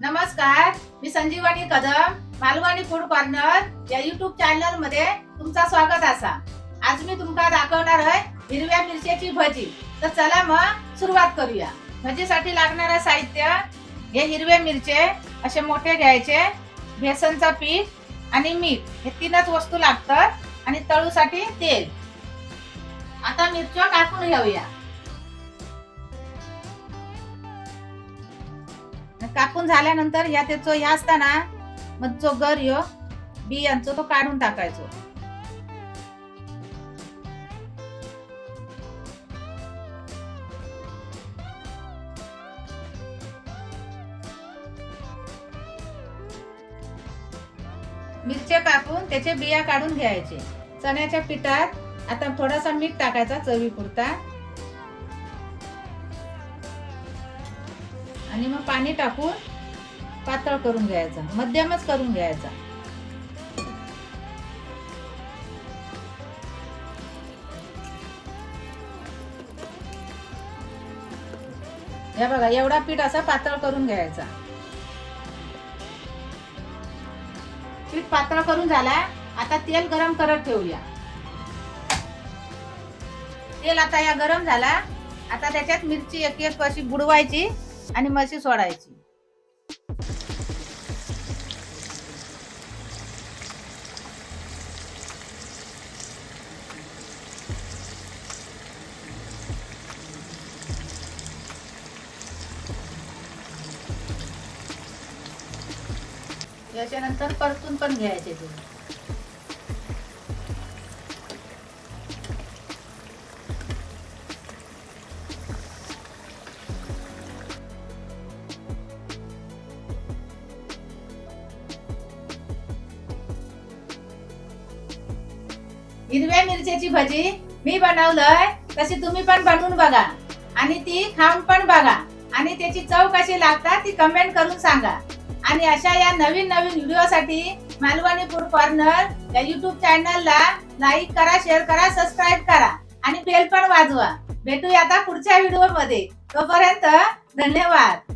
नमस्कार, मी संजीवनी Kadam, Malvani food corner या YouTube channel मध्ये तुमचा स्वागत असा। आज मी तुम्हाला दाखवणार आहे हिरव्या मिरच्याची भजी। तर चला मग सुरुवात करूया। भजीसाठी लागणारे साहित्य हे हिरवे मिरचे असे मोठे घ्यायचे, बेसनचा पीठ आणि मीठ हे तीनच वस्तू लागतात आणि तळूसाठी तेल। आता मिरच्या कापून घेऊया। कापून झाल्यानंतर या त्याचं हे असताना मग जो गर यो बियांचा तो काढून टाकायचो। मिरच्या कापून त्याचे बिया काढून घ्यायचे। चण्याच्या पिठात आता थोडासा मीठ टाकायचा चवीपुरता आणि मग पाणी टाकून पातळ करून घ्यायचा, मध्यमच करून घ्यायचा। हे बघा एवढा पीठ असा पातळ करून घ्यायचा। पीठ पातळ करून झाला। आता तेल गरम करत ठेवूया। तेल आता या गरम झाला। आता त्याच्यात मिरची एक एक अशी बुडवायची आणि मशी सोडायची। याच्यानंतर परतून पण घ्यायचे ते। हिरव्या मिरच्याची भजी मी बनवलंय, तशी तुम्ही पण बनवून बघा आणि ती खाऊन पण बघा आणि त्याची चव कशी लागतात ती कमेंट करून सांगा। आणि अशा या नवीन व्हिडिओसाठी मालवणी फूड कॉर्नर या YouTube चॅनलला लाईक करा, शेअर करा, सबस्क्राईब करा आणि बेल पण वाजवा। भेटूया आता पुढच्या व्हिडिओ मध्ये। तोपर्यंत धन्यवाद।